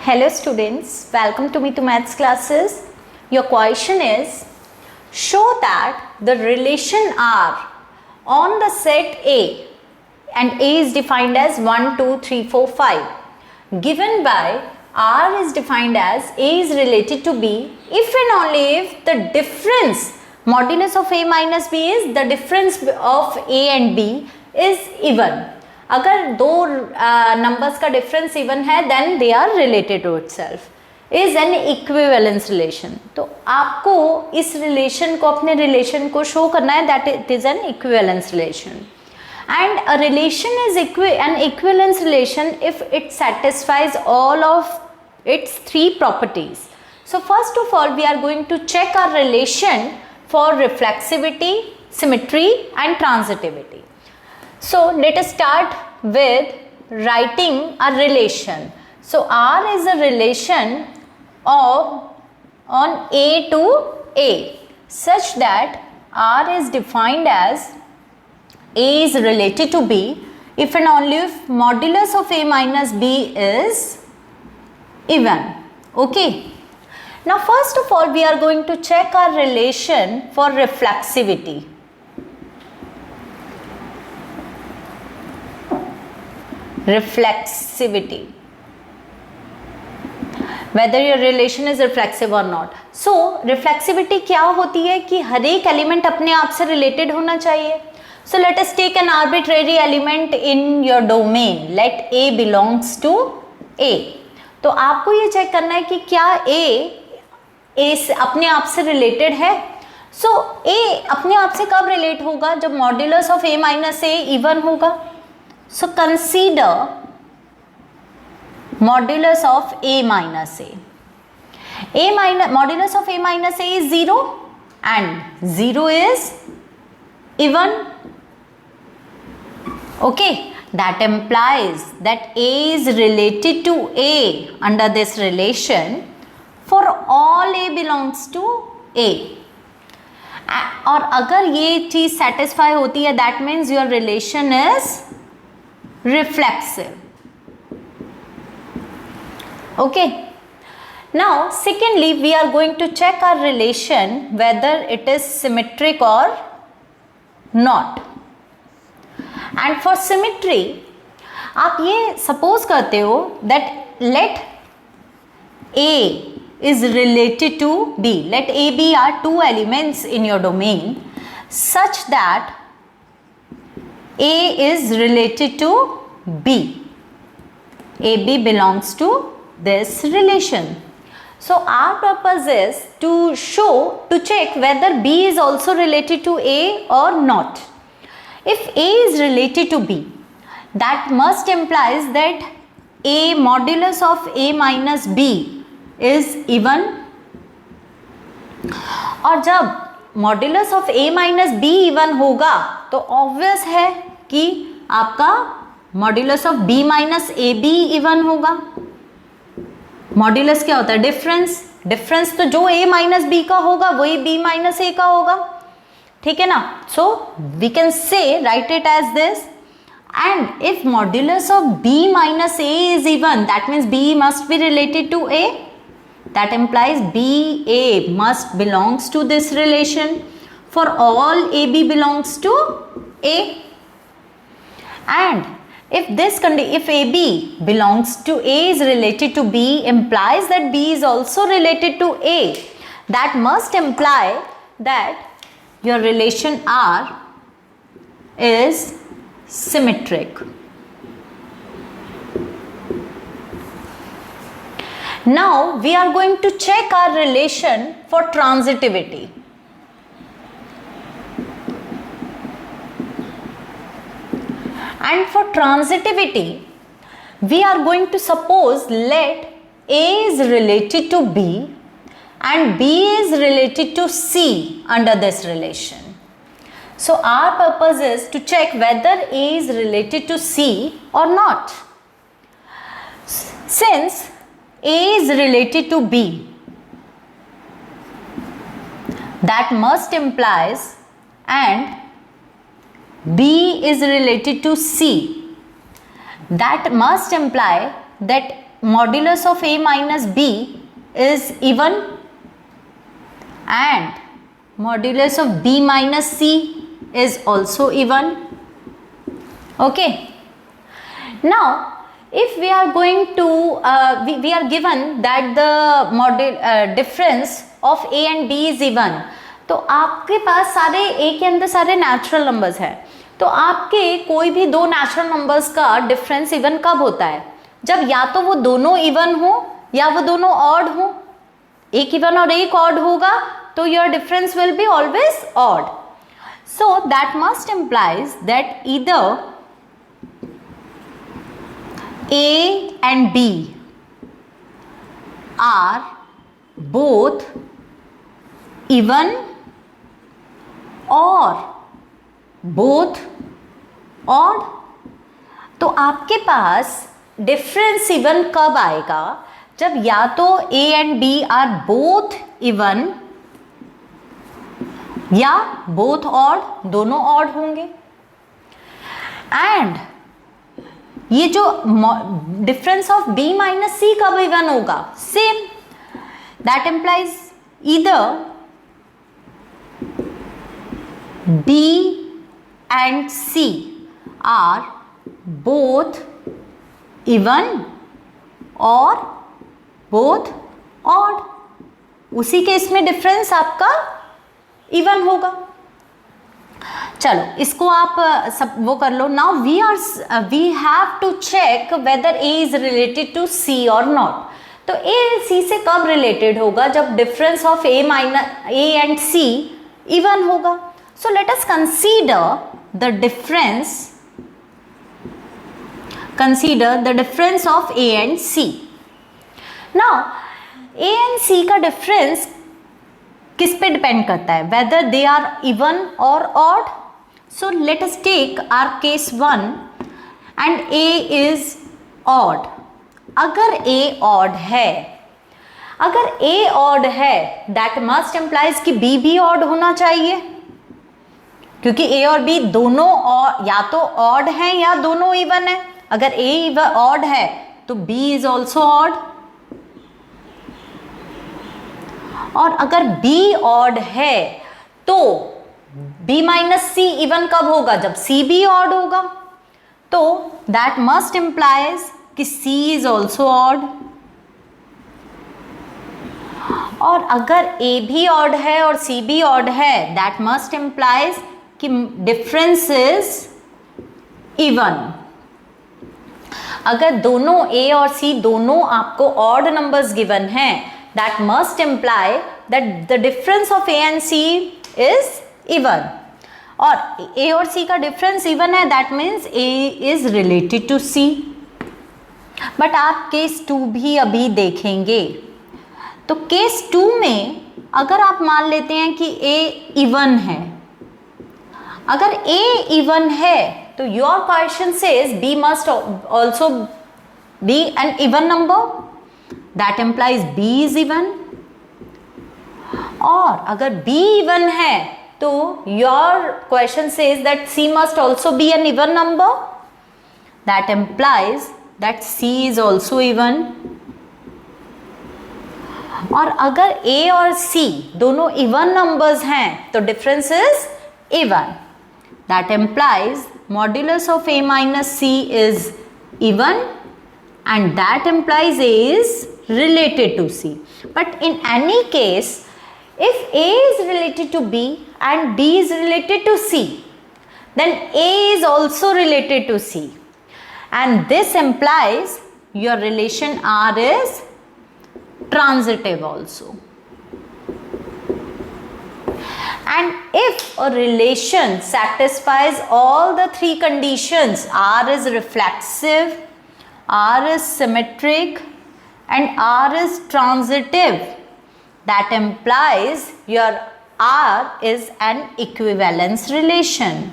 Hello students, welcome to me to maths classes. Your question is, show that the relation R on the set A, and A is defined as 1, 2, 3, 4, 5, given by R is defined as A is related to B if and only if the difference modulus of A minus B is the difference of A and B is even. अगर दो numbers का difference even है then they are related to itself, is an equivalence relation. तो आपको इस relation को, अपने relation को शो करना है that it is an equivalence relation. And a relation is an equivalence relation if it satisfies all of its three properties. So first of all we are going to check our relation for reflexivity, symmetry and transitivity. So let us start with writing a relation. So R is a relation of on A to A such that R is defined as A is related to B if and only if modulus of A minus B is even. Okay. Now first of all we are going to check our relation for reflexivity. Reflexivity, whether your relation is reflexive or not. So reflexivity क्या होती है कि हर एक element अपने आप से related होना चाहिए. So let us take an arbitrary element in your domain. Let A belongs to A. तो आपको ये चेक करना है कि क्या A से अपने आप से रिलेटेड है. So A अपने आप से कब रिलेट होगा? जब modulus of A minus A even होगा. So consider modulus of A minus A. Modulus of A minus A is 0 and 0 is even. Okay, that implies that A is related to A under this relation for all A belongs to A. और अगर ये चीज satisfy होती है that means your relation is reflexive. Okay. Now secondly we are going to check our relation whether it is symmetric or not. And for symmetry आप ये suppose करते हो that let A is related to B. Let A, B are two elements in your domain such that A is related to B. AB belongs to this relation. So our purpose is to check whether B is also related to A or not. If A is related to B, that must implies that A modulus of A minus B is even. और जब modulus of A minus be even होगा तो obvious है कि आपका modulus of B minus A be even होगा. Modulus क्या होता है? डिफरेंस. डिफरेंस तो जो A माइनस बी का होगा वही B माइनस ए का होगा. ठीक है ना? So we can say write it as this. And if modulus of B minus A is even that means B must be related to A. That implies BA must belongs to this relation for all AB belongs to A. And if AB belongs to A is related to B implies that B is also related to A. That must imply that your relation R is symmetric. Now we are going to check our relation for transitivity. And for transitivity, we are going to suppose let A is related to B and B is related to C under this relation. So our purpose is to check whether A is related to C or not. Since A is related to B, that must implies, and B is related to C, that must imply that modulus of A minus B is even and modulus of B minus C is also even. Okay. Now, if we are going to, we are given that the difference of A and B is even, तो आपके पास सारे A के अंदर सारे natural numbers हैं, तो आपके कोई भी दो नेचुरल नंबर्स का डिफरेंस इवन कब होता है? जब या तो वो दोनों इवन हो या वो दोनों ऑड हो. एक इवन और एक ऑड होगा तो your difference will be always odd. So that must implies that either A and B are both even or both odd. तो आपके पास डिफरेंस इवन कब आएगा? जब या तो A and B are both even या both odd, दोनों odd होंगे. एंड ये जो difference of B minus C कब इवन होगा? Same. That implies either B and C are both even or both odd. उसी केस में डिफरेंस आपका इवन होगा. चलो इसको आप सब वो कर लो. Now we have to check whether A is related to C और नॉट. तो A C से कब रिलेटेड होगा? जब difference of A and C even होगा. So let us consider the difference of A and C. Now A and C का difference किस पे डिपेंड करता है? वेदर दे आर इवन और odd. So let us take our case 1 and A is odd. अगर A odd है, that must implies कि B भी ऑड होना चाहिए, क्योंकि A और B दोनों या तो ऑड हैं या दोनों इवन है. अगर A ऑड है तो B इज ऑल्सो ऑड. और अगर B ऑड है तो B माइनस C इवन कब होगा? जब C भी ऑड होगा. तो दैट मस्ट इम्प्लाइज कि C इज ऑल्सो ऑड. और अगर A भी ऑड है और C भी ऑड है, दैट मस्ट इम्प्लाइज कि डिफरेंस इज इवन. अगर दोनों A और C दोनों आपको ऑड नंबर्स गिवन हैं, that must imply that the difference of A and C is even. और A और C का डिफरेंस इवन है, that means A is related to C. But आप केस 2 भी अभी देखेंगे. तो केस 2 में अगर आप मान लेते हैं कि A इवन है, अगर A इवन है तो your question says B must also be an even number. That implies B is even. और अगर B even है तो your question says that C must also be an even number. That implies that C is also even. और अगर A और C दोनों even numbers हैं तो difference is even. That implies modulus of A minus C is even, and that implies A is related to C. But in any case, if A is related to B and B is related to C, then A is also related to C, and this implies your relation R is transitive also. And if a relation satisfies all the three conditions, R is reflexive, R is symmetric, and R is transitive, that implies your R is an equivalence relation.